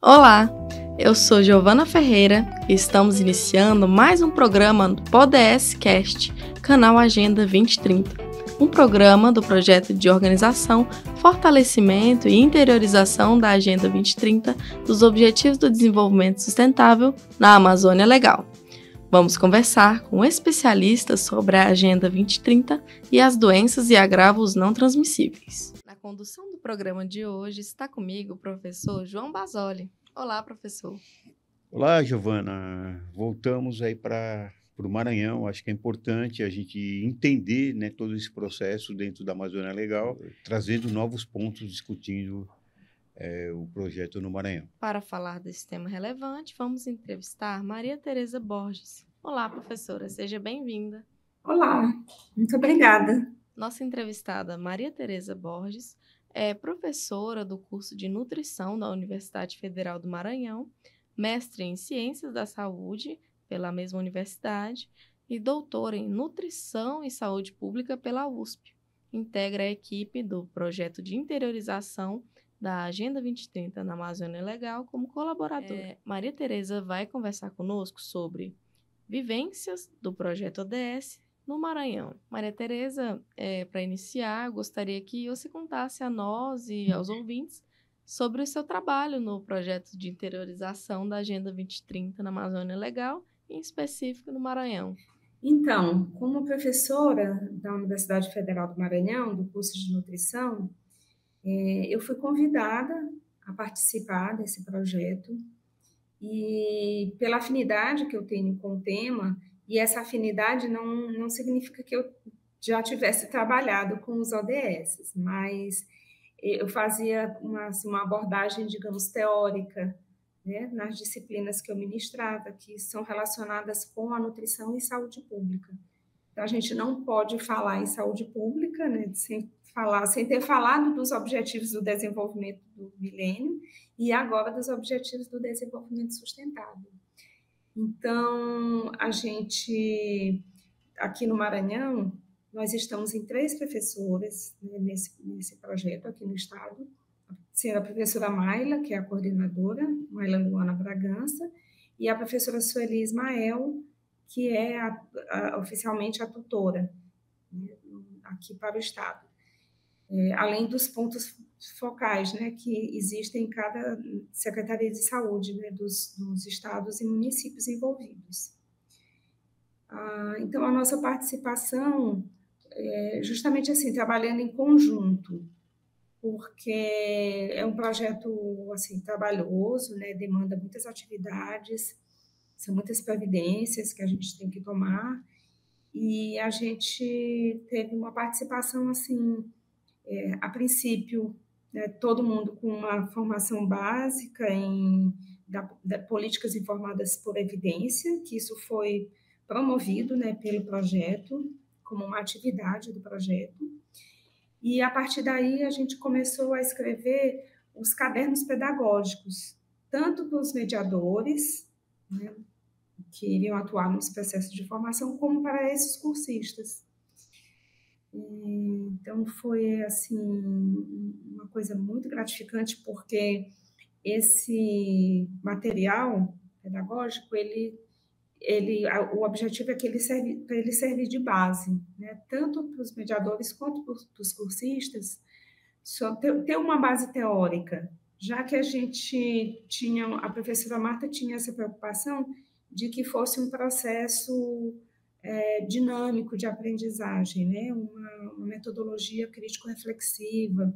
Olá, eu sou Giovana Ferreira e estamos iniciando mais um programa do ODS Cast, canal Agenda 2030, um programa do projeto de organização, fortalecimento e interiorização da Agenda 2030 dos Objetivos do Desenvolvimento Sustentável na Amazônia Legal. Vamos conversar com especialistas sobre a Agenda 2030 e as doenças e agravos não transmissíveis. Na condução do programa de hoje está comigo o professor João Basoli. Olá, professor. Olá, Giovana. Voltamos aí para o Maranhão. Acho que é importante a gente entender, né, todo esse processo dentro da Amazônia Legal, trazendo novos pontos, discutindo o projeto no Maranhão. Para falar desse tema relevante, vamos entrevistar Maria Tereza Borges. Olá, professora, seja bem-vinda. Olá, muito obrigada. Nossa entrevistada, Maria Tereza Borges, é professora do curso de Nutrição da Universidade Federal do Maranhão, mestre em Ciências da Saúde pela mesma universidade e doutora em Nutrição e Saúde Pública pela USP. Integra a equipe do projeto de interiorização da Agenda 2030 na Amazônia Legal como colaboradora. Maria Tereza vai conversar conosco sobre vivências do projeto ODS no Maranhão. Maria Tereza, para iniciar, gostaria que você contasse a nós e aos ouvintes sobre o seu trabalho no projeto de interiorização da Agenda 2030 na Amazônia Legal, em específico no Maranhão. Então, como professora da Universidade Federal do Maranhão, do curso de Nutrição, eu fui convidada a participar desse projeto e pela afinidade que eu tenho com o tema, e essa afinidade não significa que eu já tivesse trabalhado com os ODS, mas eu fazia uma abordagem, digamos, teórica, né, nas disciplinas que eu ministrava, que são relacionadas com a nutrição e saúde pública. Então, a gente não pode falar em saúde pública, né, sem ter falado dos objetivos do desenvolvimento do milênio e agora dos objetivos do desenvolvimento sustentável. Então, a gente, aqui no Maranhão, nós estamos em 3 professoras, né, nesse projeto aqui no estado, sendo a professora Mayla, que é a coordenadora, Mayla Luana Bragança, e a professora Sueli Ismael, que é oficialmente a tutora, né, aqui para o estado. Além dos pontos focais, né, que existem em cada Secretaria de Saúde, né, dos estados e municípios envolvidos. Então, a nossa participação é justamente assim, trabalhando em conjunto, porque é um projeto assim, trabalhoso, né, demanda muitas atividades, são muitas providências que a gente tem que tomar, e a gente teve uma participação assim, a princípio, né, todo mundo com uma formação básica da políticas informadas por evidência, que isso foi promovido, né, pelo projeto, como uma atividade do projeto. E, a partir daí, a gente começou a escrever os cadernos pedagógicos, tanto para os mediadores, né, que iriam atuar nos processos de formação, como para esses cursistas. Então, foi assim, uma coisa muito gratificante, porque esse material pedagógico, o objetivo é que ele serve de base, né? Tanto para os mediadores quanto para os cursistas, ter uma base teórica, já que a professora Marta tinha essa preocupação de que fosse um processo dinâmico de aprendizagem, né? Uma metodologia crítico-reflexiva,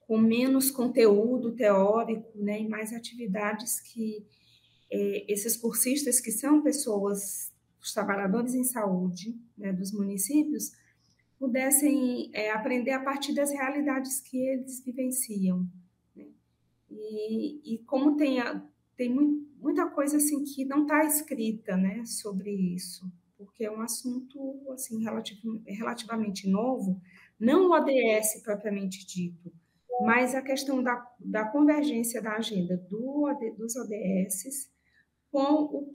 com menos conteúdo teórico, né? E mais atividades que esses cursistas, que são pessoas, os trabalhadores em saúde, né, dos municípios, pudessem aprender a partir das realidades que eles vivenciam, né? E como tem muita coisa assim que não está escrita, né, sobre isso, porque é um assunto assim, relativamente novo, não o ODS propriamente dito, mas a questão da convergência da agenda dos ODS com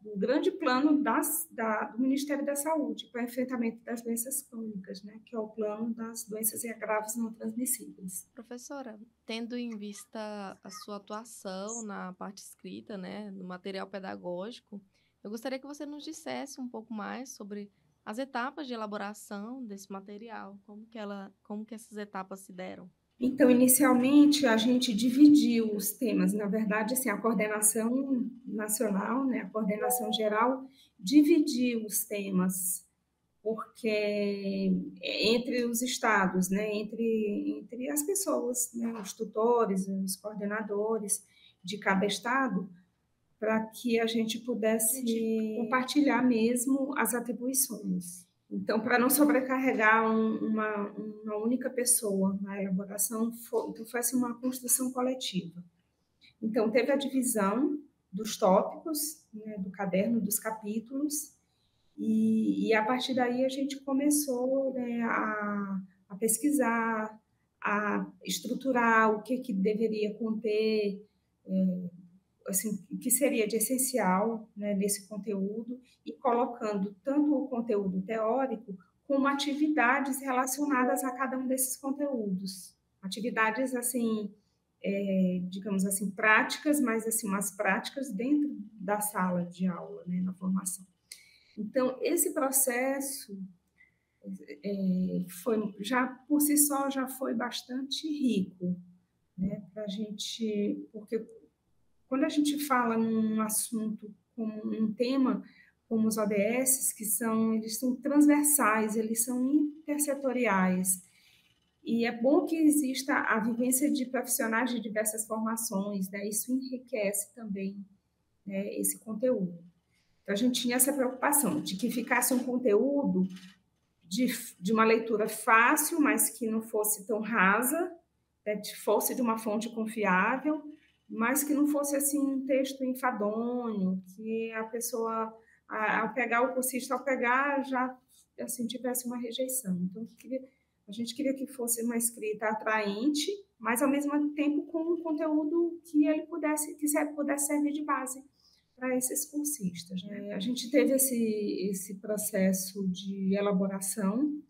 do grande plano do Ministério da Saúde para enfrentamento das doenças crônicas, né, que é o plano das doenças e agravos não transmissíveis. Professora, tendo em vista a sua atuação na parte escrita, né, no material pedagógico, eu gostaria que você nos dissesse um pouco mais sobre as etapas de elaboração desse material, como que essas etapas se deram. Então, inicialmente, a gente dividiu os temas. Na verdade, assim, a coordenação nacional, né, a coordenação geral, dividiu os temas, porque entre os estados, né, entre as pessoas, né, os tutores, os coordenadores de cada estado, para que a gente pudesse compartilhar mesmo as atribuições. Então, para não sobrecarregar uma única pessoa na elaboração, foi assim, uma construção coletiva. Então, teve a divisão dos tópicos, né, do caderno, dos capítulos, e a partir daí a gente começou, né, a pesquisar, a estruturar o que deveria conter, assim, o que seria de essencial, né, nesse conteúdo, e colocando tanto o conteúdo teórico como atividades relacionadas a cada um desses conteúdos. Atividades, assim, digamos assim, práticas, mas assim, umas práticas dentro da sala de aula, né, na formação. Então, esse processo foi, já por si só, já foi bastante rico, né, para a gente, porque quando a gente fala num assunto, como um tema, como os ODS, eles são transversais, eles são intersetoriais, e é bom que exista a vivência de profissionais de diversas formações, né? Isso enriquece também, né, esse conteúdo. Então, a gente tinha essa preocupação de que ficasse um conteúdo de uma leitura fácil, mas que não fosse tão rasa, né, fosse de uma fonte confiável, mas que não fosse assim um texto enfadonho, que a pessoa, ao pegar o cursista, ao pegar, já assim, tivesse uma rejeição. Então, a gente queria que fosse uma escrita atraente, mas ao mesmo tempo com um conteúdo que ele pudesse servir de base para esses cursistas, né? A gente teve esse processo de elaboração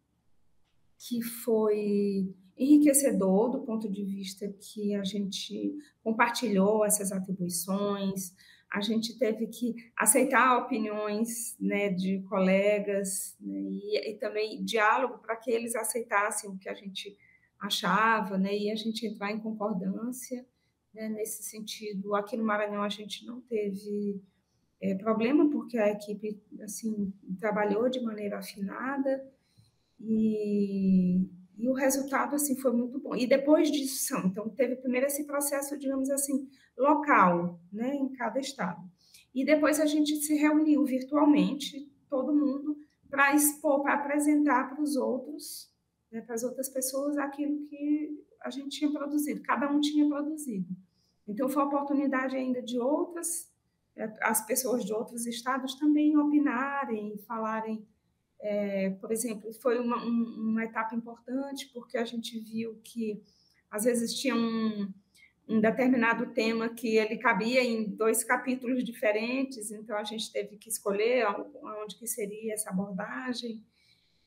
que foi enriquecedor do ponto de vista que a gente compartilhou essas atribuições, a gente teve que aceitar opiniões, né, de colegas, né, e também diálogo para que eles aceitassem o que a gente achava, né, e a gente entrar em concordância, né, nesse sentido. Aqui no Maranhão a gente não teve problema, porque a equipe assim trabalhou de maneira afinada, e o resultado assim foi muito bom. E depois disso, então teve primeiro esse processo, digamos assim, local, né, em cada estado. E depois a gente se reuniu virtualmente, todo mundo, para expor, para apresentar para os outros, né, para as outras pessoas, aquilo que a gente tinha produzido, cada um tinha produzido. Então foi a oportunidade ainda de as pessoas de outros estados também opinarem, falarem. Por exemplo, foi uma etapa importante, porque a gente viu que, às vezes, tinha um determinado tema que ele cabia em 2 capítulos diferentes, então a gente teve que escolher onde que seria essa abordagem.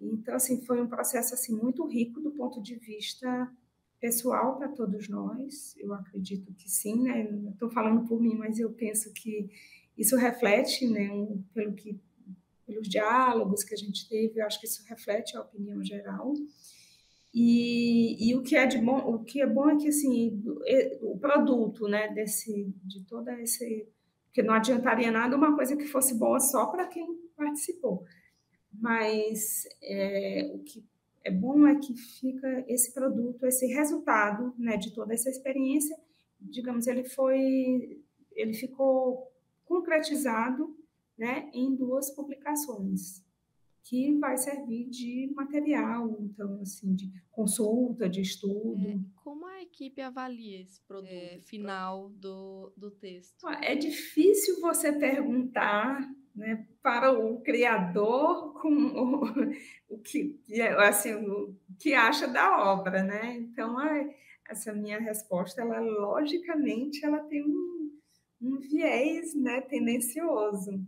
Então, assim, foi um processo assim, muito rico do ponto de vista pessoal para todos nós. Eu acredito que sim, né? Estou falando por mim, mas eu penso que isso reflete, né, pelos diálogos que a gente teve, eu acho que isso reflete a opinião geral. E o que é bom é que assim, o produto, né, de toda esse, porque não adiantaria nada uma coisa que fosse boa só para quem participou. Mas o que é bom é que fica esse produto, esse resultado, né, de toda essa experiência, digamos, ele ficou concretizado, né, em 2 publicações, que vai servir de material, então, assim, de consulta, de estudo. Como a equipe avalia esse produto final do texto? É difícil você perguntar, né, para o criador o que acha da obra, né? Então, essa minha resposta, ela logicamente, ela tem um viés, né, tendencioso,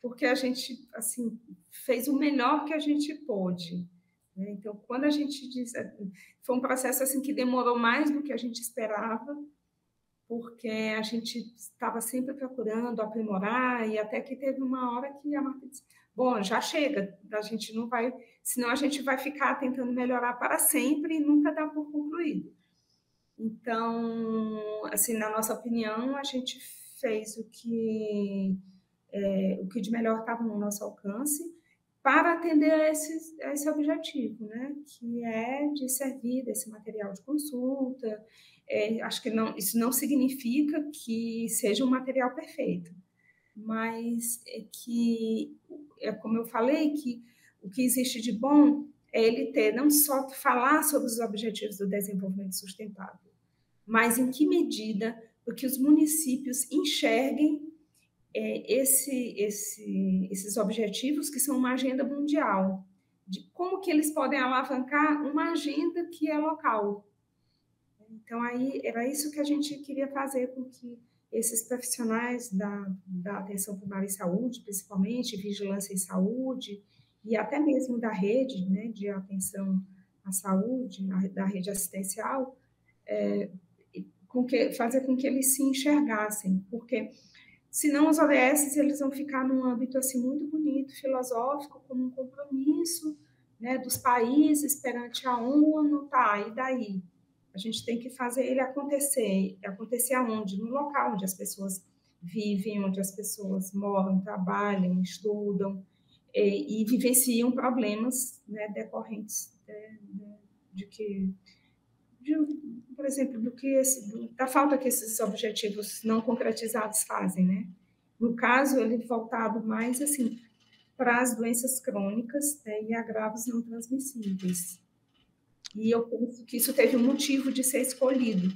porque a gente assim fez o melhor que a gente pôde, né? Então, quando a gente diz, foi um processo assim que demorou mais do que a gente esperava, porque a gente estava sempre procurando aprimorar, e até que teve uma hora que a Marta disse, bom, já chega, a gente não vai, senão a gente vai ficar tentando melhorar para sempre e nunca dá por concluído. Então, assim, na nossa opinião, a gente fez o que de melhor estava no nosso alcance para atender a esse objetivo, né? Que é de servir desse material de consulta. Acho que não, isso não significa que seja um material perfeito, mas como eu falei, que o que existe de bom é ele ter não só falar sobre os objetivos do desenvolvimento sustentável, mas em que medida que os municípios enxerguem esses objetivos, que são uma agenda mundial, de como que eles podem alavancar uma agenda que é local. Então, aí era isso que a gente queria fazer com que esses profissionais da atenção primária em saúde, principalmente fazer em saúde, e até mesmo da rede, né, de atenção à saúde, da rede assistencial, fazer com que eles se enxergassem, porque senão os ODS eles vão ficar num âmbito assim muito bonito, filosófico, como um compromisso, né, dos países perante a ONU, tá, e daí? A gente tem que fazer ele acontecer. Acontecer aonde? No local onde as pessoas vivem, onde as pessoas moram, trabalham, estudam e vivenciam problemas, né, decorrentes por exemplo, da falta que esses objetivos não concretizados fazem, né? No caso, ele voltado mais assim para as doenças crônicas, né, e agravos não transmissíveis. E eu penso que isso teve um motivo de ser escolhido,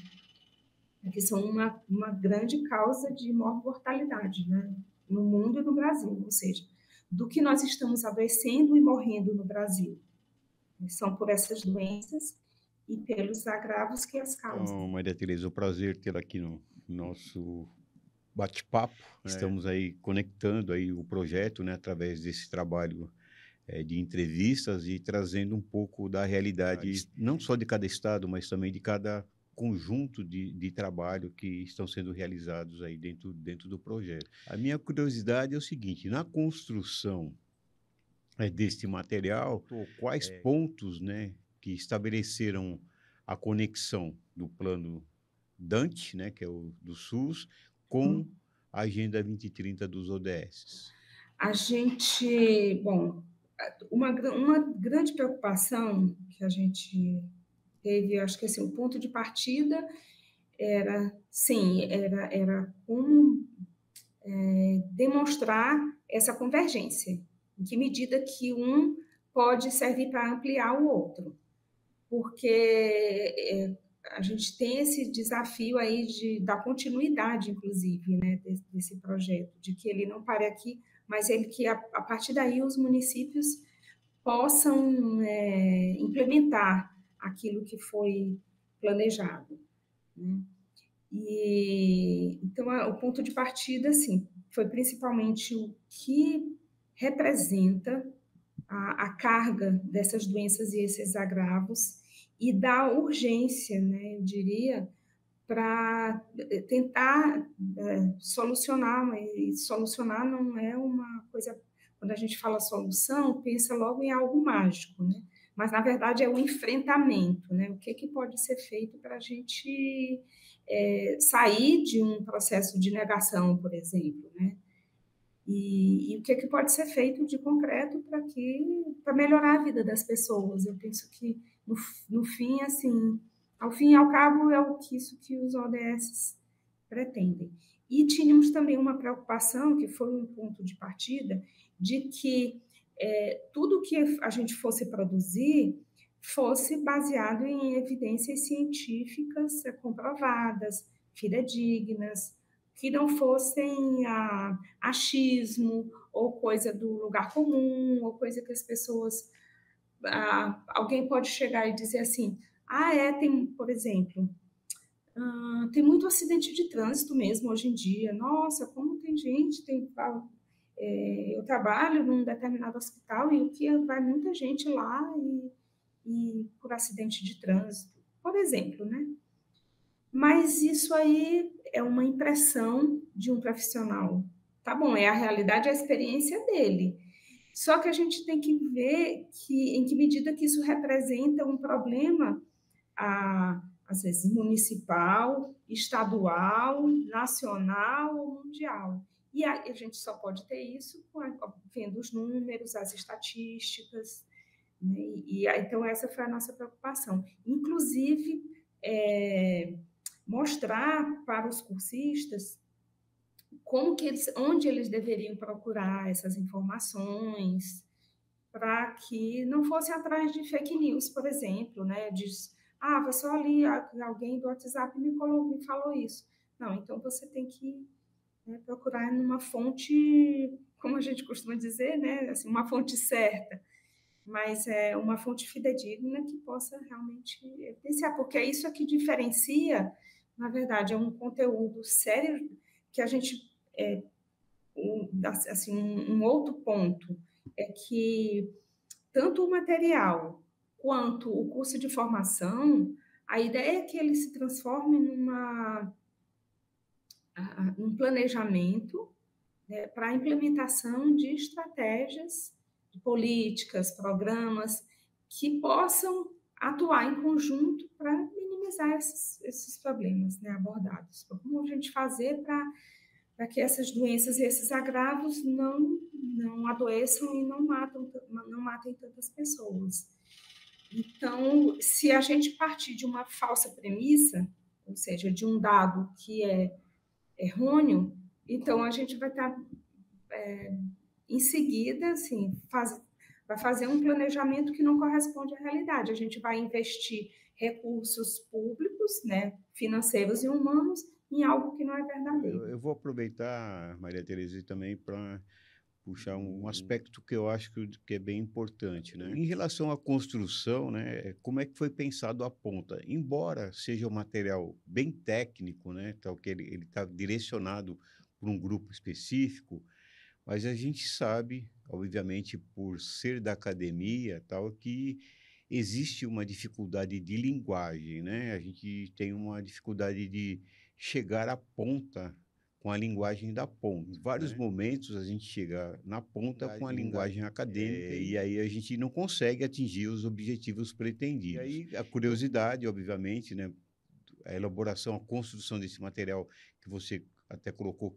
né, que são uma grande causa de mortalidade, né, no mundo e no Brasil, ou seja, do que nós estamos adoecendo e morrendo no Brasil. São por essas doenças e pelos agravos que as causam. Então, Maria Tereza, é um prazer tê-la aqui no nosso bate-papo. Estamos aí conectando aí o projeto, né, através desse trabalho de entrevistas e trazendo um pouco da realidade, não só de cada estado, mas também de cada conjunto de trabalho que estão sendo realizados aí dentro do projeto. A minha curiosidade é o seguinte, na construção deste material, quais pontos, né, que estabeleceram a conexão do plano Dante, né, que é o do SUS, com a Agenda 2030 dos ODS? A gente, bom, uma grande preocupação que a gente teve, acho que assim, o ponto de partida era, sim, era como demonstrar essa convergência, em que medida que um pode servir para ampliar o outro, porque a gente tem esse desafio aí da continuidade, inclusive, né, desse projeto, de que ele não pare aqui, mas que a partir daí os municípios possam implementar aquilo que foi planejado, né? Então, o ponto de partida, assim, foi principalmente o que representa a carga dessas doenças e esses agravos e da urgência, né, eu diria, para tentar solucionar, mas solucionar não é uma coisa, quando a gente fala solução, pensa logo em algo mágico, né? Mas, na verdade, é o enfrentamento, né? O que pode ser feito para a gente sair de um processo de negação, por exemplo, né? E o que pode ser feito de concreto para melhorar a vida das pessoas. Eu penso que, no fim, assim, ao fim e ao cabo, é isso que os ODS pretendem. E tínhamos também uma preocupação, que foi um ponto de partida, de que tudo que a gente fosse produzir fosse baseado em evidências científicas comprovadas, fidedignas, que não fossem achismo ou coisa do lugar comum, ou coisa que as pessoas... alguém pode chegar e dizer assim, tem, por exemplo, tem muito acidente de trânsito mesmo hoje em dia. Nossa, como tem gente, eu trabalho num determinado hospital e o que vai muita gente lá e por acidente de trânsito, por exemplo, né? Mas isso aí é uma impressão de um profissional. Tá bom, é a realidade, a experiência dele. Só que a gente tem que ver em que medida que isso representa um problema, às vezes, municipal, estadual, nacional ou mundial. E a gente só pode ter isso vendo os números, as estatísticas, né? Então, essa foi a nossa preocupação. Inclusive, mostrar para os cursistas onde eles deveriam procurar essas informações, para que não fosse atrás de fake news, por exemplo, né? Diz, foi só ali, alguém do WhatsApp me falou isso. Não, então você tem que, né, procurar numa fonte, como a gente costuma dizer, né? Assim, uma fonte certa, mas é uma fonte fidedigna que possa realmente evidenciar, porque é isso que diferencia, na verdade, é um conteúdo sério que a gente, assim, um outro ponto é que tanto o material quanto o curso de formação, a ideia é que ele se transforme num planejamento, né, para a implementação de estratégias, de políticas, programas que possam atuar em conjunto para minimizar esses problemas, né, abordados. Como a gente fazer para que essas doenças e esses agravos não adoeçam e não matem tantas pessoas. Então, se a gente partir de uma falsa premissa, ou seja, de um dado que é errôneo, então a gente vai estar, em seguida, assim, vai fazer um planejamento que não corresponde à realidade. A gente vai investir recursos públicos, né, financeiros e humanos, em algo que não é verdadeiro. Eu vou aproveitar, Maria Tereza, também para puxar um aspecto que eu acho que é bem importante, né? Em relação à construção, né, como é que foi pensado a ponta? Embora seja um material bem técnico, né, tal que ele está direcionado para um grupo específico, mas a gente sabe, obviamente, por ser da academia, tal, que existe uma dificuldade de linguagem, né? A gente tem uma dificuldade de chegar à ponta com a linguagem da ponta. Em vários momentos a gente chega na ponta com a linguagem acadêmica e aí a gente não consegue atingir os objetivos pretendidos. E aí a curiosidade, obviamente, né? A elaboração, a construção desse material que você até colocou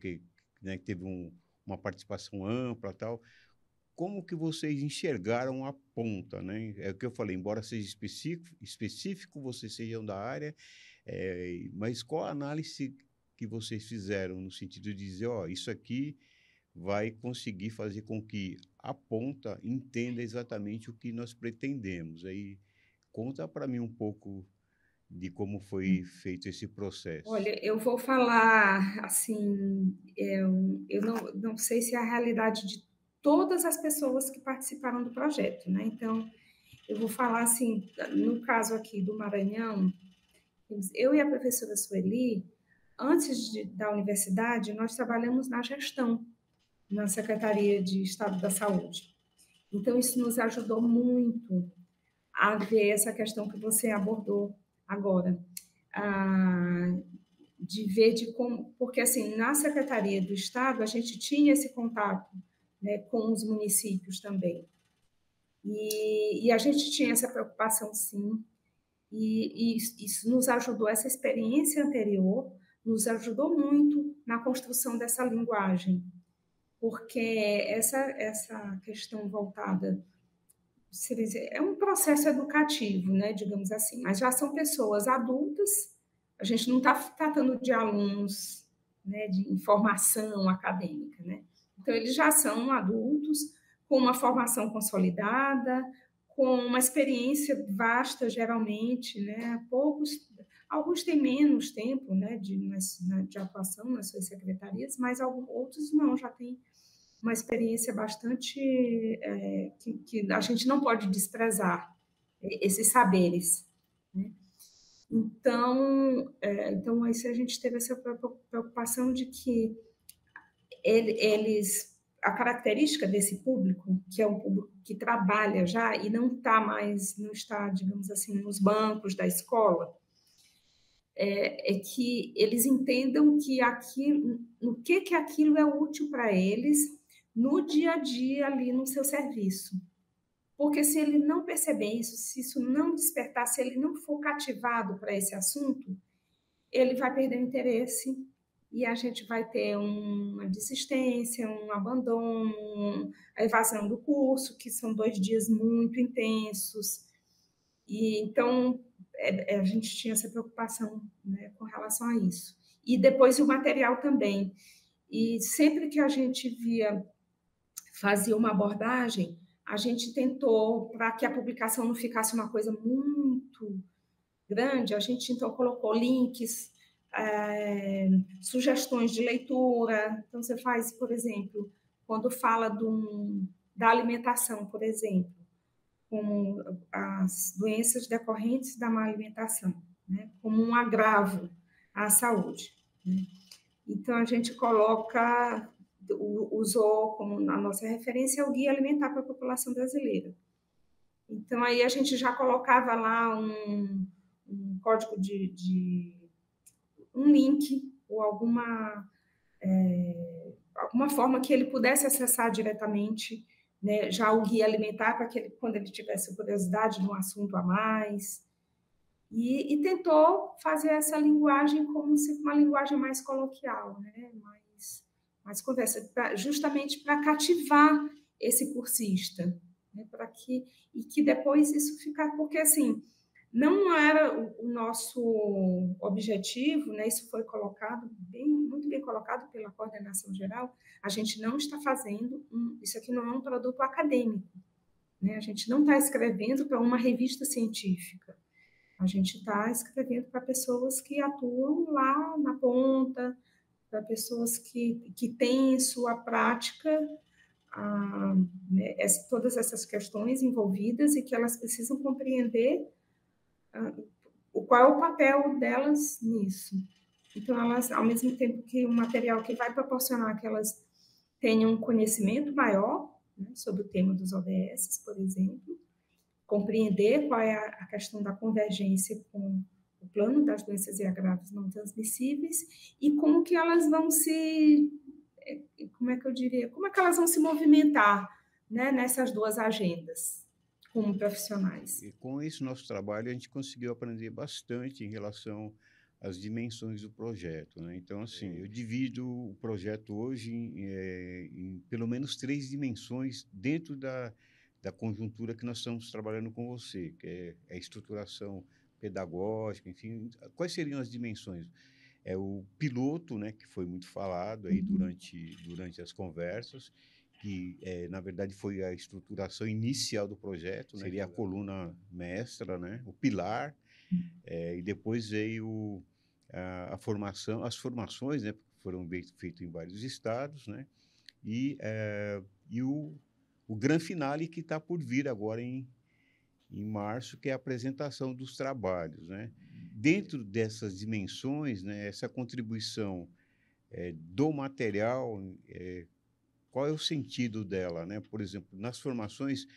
né, que teve uma participação ampla, tal. Como que vocês enxergaram a ponta, né? É o que eu falei, embora seja específico, vocês sejam da área, mas qual a análise que vocês fizeram no sentido de dizer, isso aqui vai conseguir fazer com que a ponta entenda exatamente o que nós pretendemos? Aí conta para mim um pouco de como foi feito esse processo. Olha, eu vou falar assim, eu não sei se é a realidade de todas as pessoas que participaram do projeto, né? Então, eu vou falar assim, no caso aqui do Maranhão, eu e a professora Sueli, antes da universidade, nós trabalhamos na gestão, na Secretaria de Estado da Saúde. Então, isso nos ajudou muito a ver essa questão que você abordou agora, de ver de como, porque assim, na Secretaria do Estado, a gente tinha esse contato, né, com os municípios também. E a gente tinha essa preocupação, sim, e isso nos ajudou, essa experiência anterior nos ajudou muito na construção dessa linguagem, porque essa questão voltada, é um processo educativo, né, digamos assim, mas já são pessoas adultas, a gente não está tratando de alunos, né, de formação acadêmica, né? Então, eles já são adultos, com uma formação consolidada, com uma experiência vasta, geralmente, né? Alguns têm menos tempo, né, de atuação nas suas secretarias, mas outros não, já têm uma experiência bastante, que a gente não pode desprezar esses saberes, né? Então, aí a gente teve essa preocupação de que eles a característica desse público, que é um público que trabalha já e não está, digamos assim, nos bancos da escola, é que eles entendam que aquilo, no que aquilo é útil para eles no dia a dia ali no seu serviço. Porque se ele não perceber isso, se isso não despertar, se ele não for cativado para esse assunto, ele vai perder o interesse e a gente vai ter uma desistência, um abandono, a evasão do curso, que são 2 dias muito intensos. E então a gente tinha essa preocupação, né, com relação a isso. E depois o material também. E sempre que a gente fazia uma abordagem, a gente tentou, para que a publicação não ficasse uma coisa muito grande, a gente então colocou links, sugestões de leitura. Então, você faz, por exemplo, quando fala da alimentação, por exemplo, como as doenças decorrentes da má alimentação, né, como um agravo à saúde, né? Então, a gente usou como a nossa referência o Guia Alimentar para a População Brasileira. Então, aí a gente já colocava lá um código um link ou alguma forma que ele pudesse acessar diretamente, né, já o guia alimentar, para que ele, quando ele tivesse curiosidade de um assunto a mais. E tentou fazer essa linguagem como se uma linguagem mais coloquial, né, mais conversa, justamente para cativar esse cursista, né, e que depois isso ficar, porque assim, não era o nosso objetivo, né? Isso foi colocado muito bem colocado pela coordenação geral. A gente não está fazendo isso aqui não é um produto acadêmico, né? A gente não está escrevendo para uma revista científica. A gente está escrevendo para pessoas que atuam lá na ponta, para pessoas que têm em sua prática né, todas essas questões envolvidas e que elas precisam compreender qual é o papel delas nisso. Então, elas, ao mesmo tempo que um material que vai proporcionar que elas tenham um conhecimento maior, né, sobre o tema dos ODS, por exemplo, compreender qual é a questão da convergência com o plano das doenças e agravos não transmissíveis e como que elas vão como é que elas vão se movimentar, né, nessas 2 agendas como profissionais. E com esse nosso trabalho, a gente conseguiu aprender bastante em relação às dimensões do projeto, né? Então, assim, eu divido o projeto hoje em pelo menos 3 dimensões dentro da conjuntura que nós estamos trabalhando com você, que é a estruturação pedagógica, enfim. Quais seriam as dimensões? É o piloto, né, que foi muito falado aí durante as conversas, que, na verdade, foi a estruturação inicial do projeto, né? Seria a coluna mestra, né? O pilar, e depois veio a formação, as formações, né? Foram feitas em vários estados, né? E o grande finale que está por vir agora em março, que é a apresentação dos trabalhos, né? Dentro dessas dimensões, né, essa contribuição do material, qual é o sentido dela, né? Por exemplo, nas formações,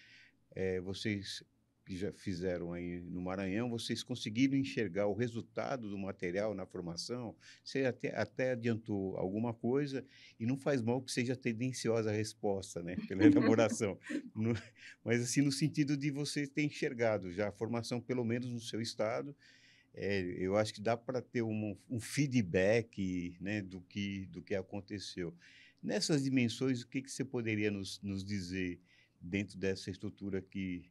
vocês que já fizeram aí no Maranhão, vocês conseguiram enxergar o resultado do material na formação? Você até adiantou alguma coisa e não faz mal que seja tendenciosa a resposta, né? Pela elaboração. Mas, assim, no sentido de você ter enxergado já a formação, pelo menos no seu estado, eu acho que dá para ter um feedback, né, do que aconteceu. Nessas dimensões, o que você poderia nos dizer dentro dessa estrutura aqui,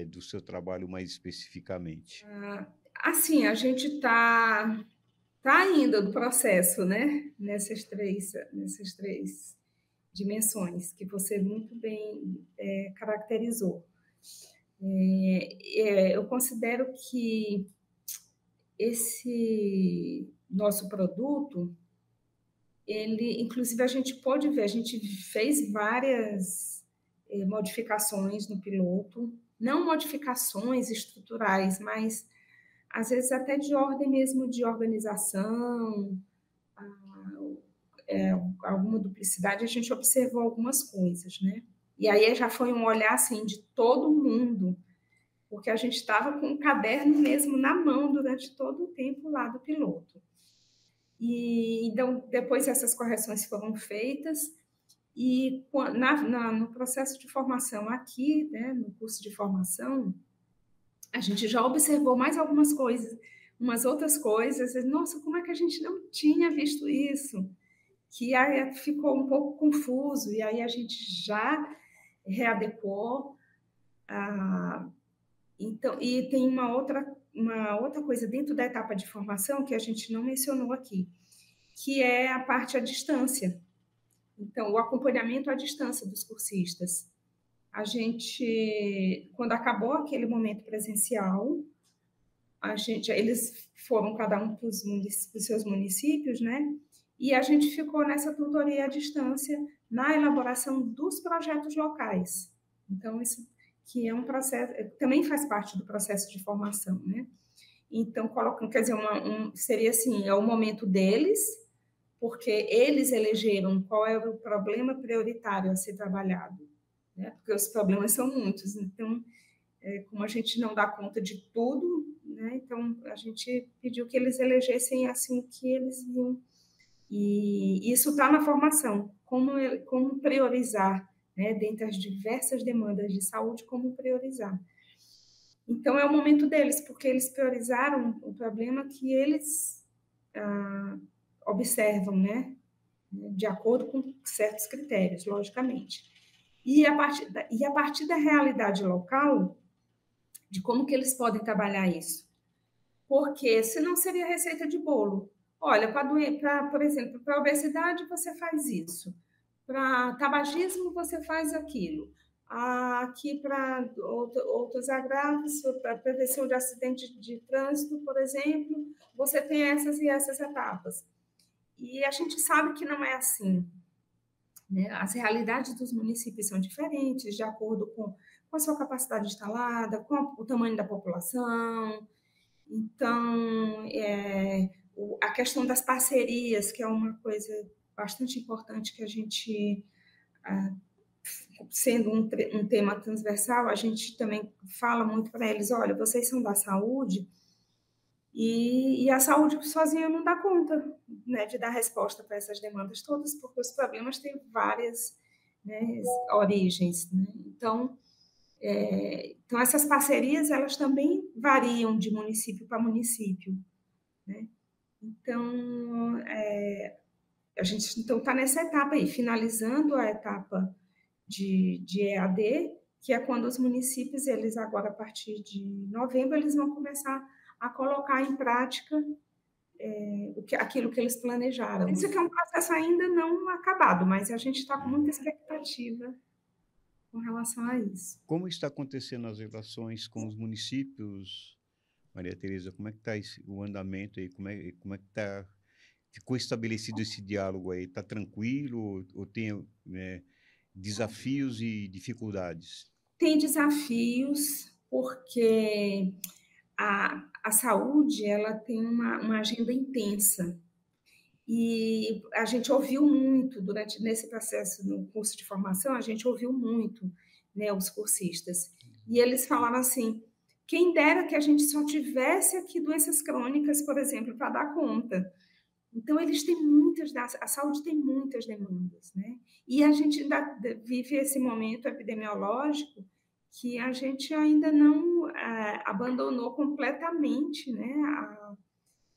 do seu trabalho mais especificamente? Assim, a gente está ainda no processo, né? Nessas três dimensões que você muito bem caracterizou. Eu considero que esse nosso produto, inclusive a gente pode ver, a gente fez várias modificações no piloto, não modificações estruturais, mas às vezes até de ordem mesmo de organização, alguma duplicidade, a gente observou algumas coisas, né? E aí já foi um olhar, assim, de todo mundo, porque a gente estava com o caderno mesmo na mão durante todo o tempo lá do piloto. E então, depois essas correções foram feitas, e no processo de formação aqui, né, no curso de formação, a gente já observou mais algumas coisas, umas outras coisas. Nossa, como é que a gente não tinha visto isso? Que aí ficou um pouco confuso, e aí a gente já readequou. Então, e tem uma outra coisa dentro da etapa de formação que a gente não mencionou aqui, que é a parte à distância. Então, o acompanhamento à distância dos cursistas. A gente, quando acabou aquele momento presencial, eles foram cada um para os seus municípios, né? E a gente ficou nessa tutoria à distância na elaboração dos projetos locais. Então, isso que é um processo, também faz parte do processo de formação, né? Então, colocam, quer dizer, seria assim, é o momento deles, porque eles elegeram qual é o problema prioritário a ser trabalhado, né? Porque os problemas são muitos. Então, como a gente não dá conta de tudo, né? Então a gente pediu que eles elegessem assim o que eles iam. E isso está na formação, como priorizar, né? Dentre as diversas demandas de saúde, como priorizar. Então é o momento deles, porque eles priorizaram o problema que eles observam, né? De acordo com certos critérios, logicamente. E a partir da realidade local, de como que eles podem trabalhar isso. Porque senão seria receita de bolo. Olha, por exemplo, para obesidade você faz isso, para tabagismo você faz aquilo, aqui para outros agravos, para prevenção de acidente de trânsito, por exemplo, você tem essas e essas etapas. E a gente sabe que não é assim, né? As realidades dos municípios são diferentes, de acordo com a sua capacidade instalada, com o tamanho da população. Então, a questão das parcerias, que é uma coisa bastante importante que a gente, sendo um tema transversal, a gente também fala muito para eles, olha, vocês são da saúde, e a saúde sozinha não dá conta, né, de dar resposta para essas demandas todas, porque os problemas têm várias, né, origens, né? Então, essas parcerias, elas também variam de município para município, né? Então, a gente está nessa etapa aí, finalizando a etapa de EAD, que é quando os municípios, eles agora, a partir de novembro, eles vão começar a colocar em prática aquilo que eles planejaram. Isso aqui é um processo ainda não acabado, mas a gente está com muita expectativa com relação a isso. Como está acontecendo as relações com os municípios, Maria Tereza? Como é que está o andamento aí? Como é que está? Ficou estabelecido esse diálogo aí? Está tranquilo ou tem desafios e dificuldades? Tem desafios, porque a saúde, ela tem uma agenda intensa. E a gente ouviu muito nesse processo, no curso de formação, a gente ouviu muito, né, os cursistas. E eles falaram assim, quem dera que a gente só tivesse aqui doenças crônicas, por exemplo, para dar conta. Então, a saúde tem muitas demandas, né? E a gente ainda vive esse momento epidemiológico que a gente ainda não abandonou completamente, né,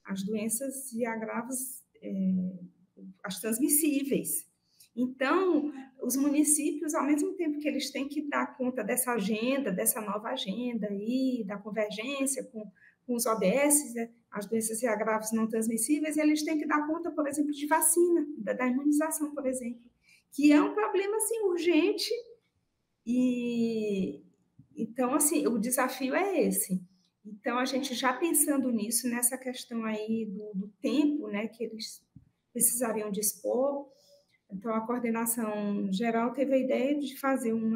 as doenças e agravos, as transmissíveis. Então, os municípios, ao mesmo tempo que eles têm que dar conta dessa agenda, dessa nova agenda aí, da convergência com os ODS, né, as doenças e agravos não transmissíveis, eles têm que dar conta, por exemplo, de vacina, da imunização, por exemplo, que é um problema, assim, urgente. E, então, assim, o desafio é esse. Então, a gente já pensando nisso, nessa questão aí do tempo, né, que eles precisariam dispor, então a coordenação geral teve a ideia de fazer um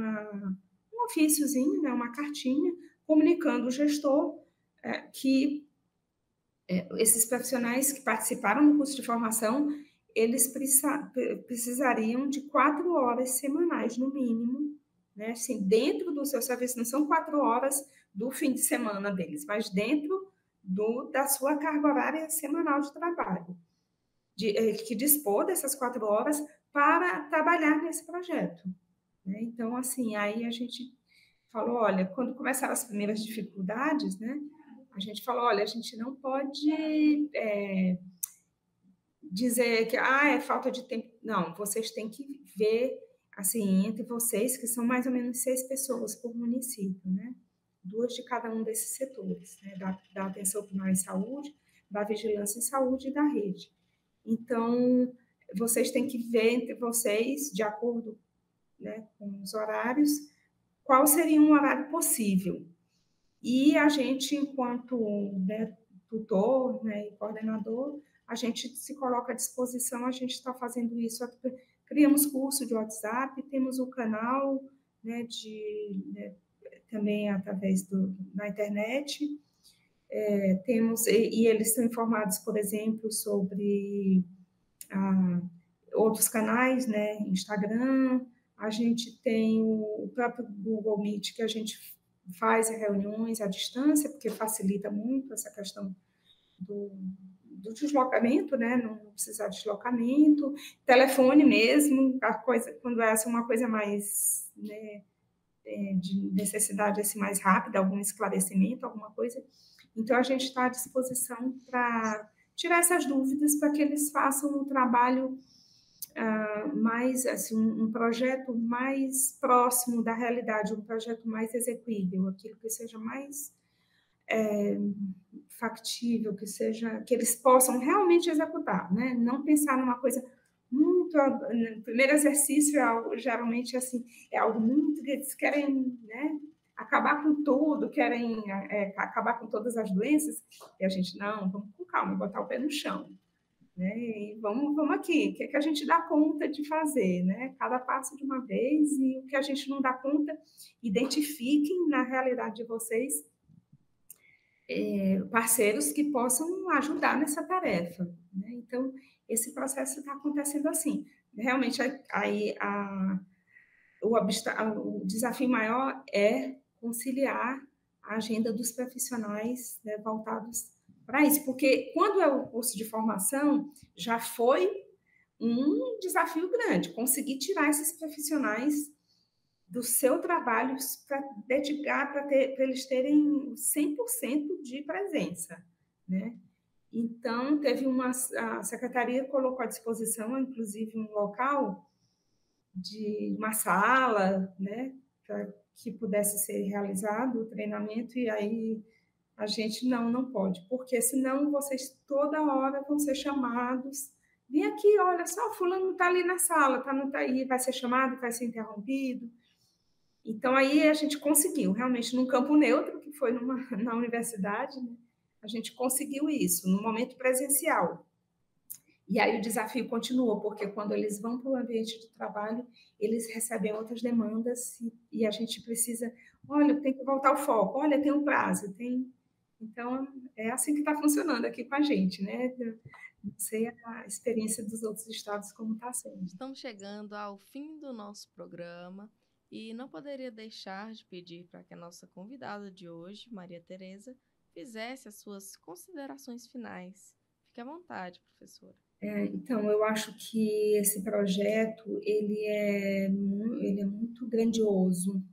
ofíciozinho, né, uma cartinha, comunicando o gestor que esses profissionais que participaram do curso de formação, eles precisariam de 4 horas semanais, no mínimo, né? Assim, dentro do seu serviço, não são 4 horas do fim de semana deles, mas dentro da sua carga horária semanal de trabalho, que dispor dessas 4 horas para trabalhar nesse projeto, né? Então, assim, aí a gente falou, olha, quando começaram as primeiras dificuldades, né, a gente falou, olha, a gente não pode dizer que é falta de tempo. Não, vocês têm que ver, assim, entre vocês, que são mais ou menos 6 pessoas por município, né? 2 de cada um desses setores, né? Da atenção primária em saúde, da vigilância em saúde e da rede. Então, vocês têm que ver entre vocês, de acordo, né, com os horários, qual seria um horário possível. E a gente, enquanto, né, tutor, né, e coordenador, a gente se coloca à disposição, a gente está fazendo isso, criamos curso de WhatsApp, temos o canal, né, também através na internet, temos, e eles são informados, por exemplo, sobre outros canais, né, Instagram, a gente tem o próprio Google Meet, que a gente faz reuniões à distância, porque facilita muito essa questão do deslocamento, né? Não precisar de deslocamento, telefone mesmo, a coisa, quando é uma coisa mais, né, de necessidade assim, mais rápida, algum esclarecimento, alguma coisa. Então, a gente está à disposição para tirar essas dúvidas, para que eles façam um trabalho mais, assim, um projeto mais próximo da realidade, um projeto mais execuível, aquilo que seja mais factível, que eles possam realmente executar, né? Não pensar numa coisa muito... O primeiro exercício geralmente assim, é algo muito que eles querem, né, acabar com tudo, querem acabar com todas as doenças, e a gente, não, vamos com calma, botar o pé no chão, né? E vamos aqui, o que é que a gente dá conta de fazer, né? Cada passo de uma vez, e o que a gente não dá conta, identifiquem na realidade de vocês parceiros que possam ajudar nessa tarefa, né? Então, esse processo está acontecendo assim. Realmente, aí o desafio maior é conciliar a agenda dos profissionais, né, voltados para isso, porque quando é o curso de formação, já foi um desafio grande, conseguir tirar esses profissionais do seu trabalho para dedicar, para eles terem 100% de presença, né? Então, a secretaria colocou à disposição, inclusive, um local de uma sala, né, para que pudesse ser realizado o treinamento, e aí a gente não pode, porque senão vocês toda hora vão ser chamados. Vem aqui, olha só, fulano está ali na sala, não está aí, vai ser chamado, vai ser interrompido. Então, aí a gente conseguiu, realmente, num campo neutro, que foi na universidade, né? A gente conseguiu isso, no momento presencial. E aí o desafio continua, porque quando eles vão para o ambiente de trabalho, eles recebem outras demandas e a gente precisa, olha, tem que voltar ao foco, olha, tem um prazo, tem... Então, é assim que está funcionando aqui com a gente, né? Não sei a experiência dos outros estados como está sendo. Estamos chegando ao fim do nosso programa e não poderia deixar de pedir para que a nossa convidada de hoje, Maria Tereza, fizesse as suas considerações finais. Fique à vontade, professora. Então, eu acho que esse projeto ele é muito grandioso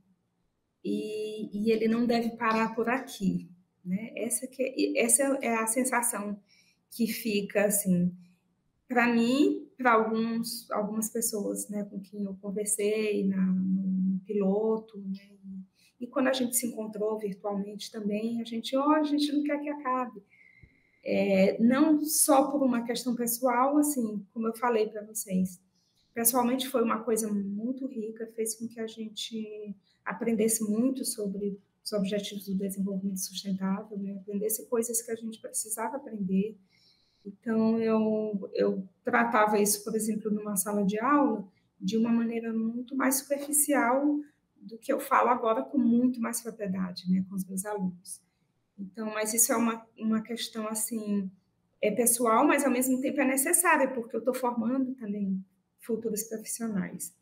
e ele não deve parar por aqui, né? Essa é a sensação que fica, assim, para mim, para algumas pessoas, né, com quem eu conversei no piloto, né, e quando a gente se encontrou virtualmente também, a gente não quer que acabe. Não só por uma questão pessoal, assim, como eu falei para vocês. Pessoalmente foi uma coisa muito rica, fez com que a gente aprendesse muito sobre os objetivos do desenvolvimento sustentável, né? Aprendesse coisas que a gente precisava aprender. Então, eu tratava isso, por exemplo, numa sala de aula, de uma maneira muito mais superficial do que eu falo agora com muito mais propriedade, né, com os meus alunos. Então, mas isso é uma questão, assim, pessoal, mas ao mesmo tempo é necessária, porque eu estou formando também futuros profissionais.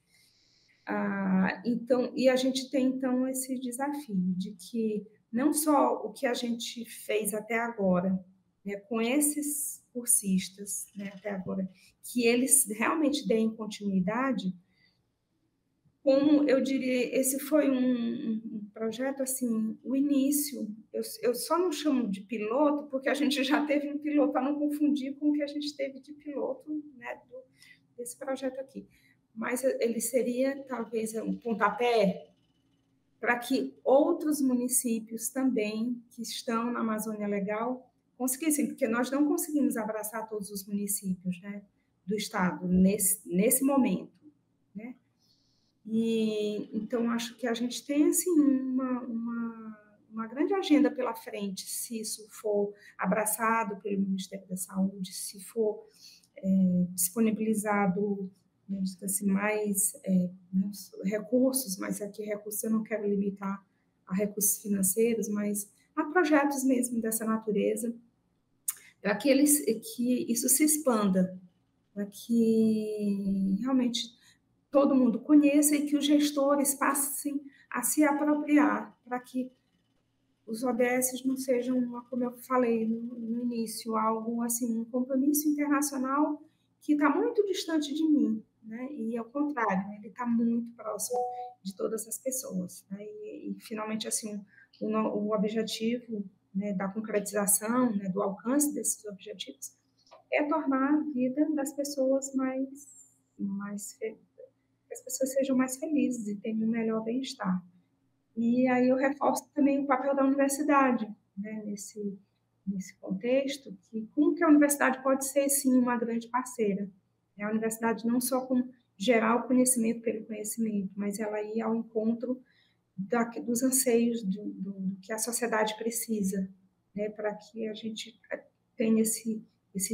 Então, e a gente tem, então, esse desafio de que não só o que a gente fez até agora, né, com esses cursistas, né, até agora, que eles realmente deem continuidade, como eu diria, esse foi um projeto, assim, o início, eu só não chamo de piloto, porque a gente já teve um piloto, para não confundir com o que a gente teve de piloto, né, desse projeto aqui. Mas ele seria, talvez, um pontapé para que outros municípios também, que estão na Amazônia Legal, conseguissem, porque nós não conseguimos abraçar todos os municípios, né, do estado nesse momento, né? E então acho que a gente tem assim uma grande agenda pela frente, se isso for abraçado pelo Ministério da Saúde, se for disponibilizado, assim, mais recursos, mas aqui recursos eu não quero limitar a recursos financeiros, mas a projetos mesmo dessa natureza, para que isso se expanda, para que realmente todo mundo conheça e que os gestores passem a se apropriar, para que os ODS não sejam, como eu falei no início, algo assim, um compromisso internacional que está muito distante de mim, né? E ao contrário, ele está muito próximo de todas as pessoas, né? E finalmente, assim, o objetivo, né, da concretização, né, do alcance desses objetivos é tornar a vida das pessoas que as pessoas sejam mais felizes e tenham um melhor bem-estar. E aí eu reforço também o papel da universidade, né, nesse contexto, como que a universidade pode ser, sim, uma grande parceira. A universidade não só com gerar o conhecimento pelo conhecimento, mas ela ir ao encontro dos anseios do que a sociedade precisa, né, para que a gente tenha esse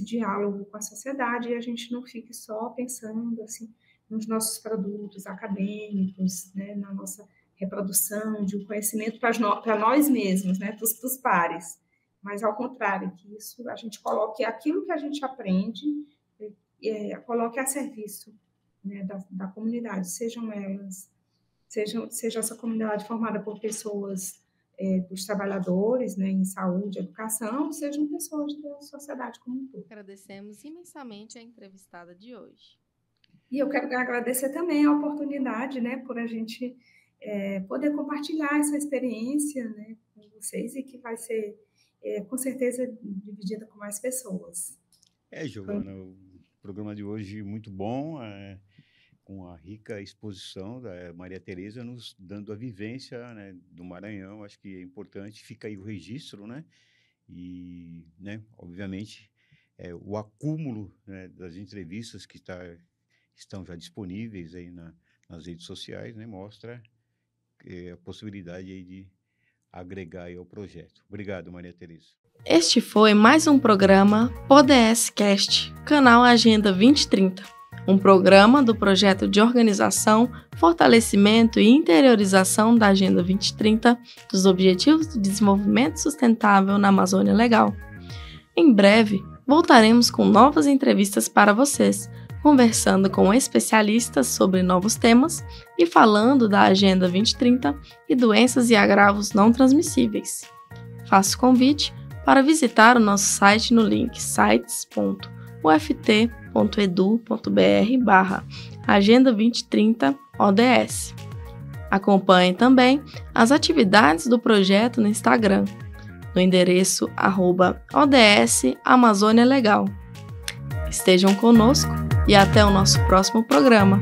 diálogo com a sociedade e a gente não fique só pensando assim, nos nossos produtos acadêmicos, né, na nossa reprodução de um conhecimento para nós mesmos, né, para os pares, mas ao contrário, que isso a gente coloque aquilo que a gente aprende, coloque a serviço, né, da comunidade, seja essa comunidade formada por pessoas dos trabalhadores, né, em saúde, educação, sejam pessoas da sociedade como um todo. Agradecemos imensamente a entrevistada de hoje. E eu quero agradecer também a oportunidade, né, por a gente poder compartilhar essa experiência, né, com vocês e que vai ser, com certeza, dividida com mais pessoas. Giovana, o programa de hoje muito bom, com a rica exposição da Maria Tereza nos dando a vivência, né, do Maranhão. Acho que é importante, fica aí o registro, né, e, né, obviamente, o acúmulo, né, das entrevistas que estão já disponíveis aí nas redes sociais, né, mostra a possibilidade aí de agregar aí ao projeto. Obrigado, Maria Tereza. Este foi mais um programa ODS Cast, canal Agenda 2030, um programa do projeto de organização, fortalecimento e interiorização da Agenda 2030 dos Objetivos de Desenvolvimento Sustentável na Amazônia Legal. Em breve, voltaremos com novas entrevistas para vocês, conversando com especialistas sobre novos temas e falando da Agenda 2030 e doenças e agravos não transmissíveis. Faço convite para visitar o nosso site no link sites.uft.edu.br/Agenda 2030 ODS. Acompanhe também as atividades do projeto no Instagram, no endereço @ODS Amazônia Legal. Estejam conosco e até o nosso próximo programa.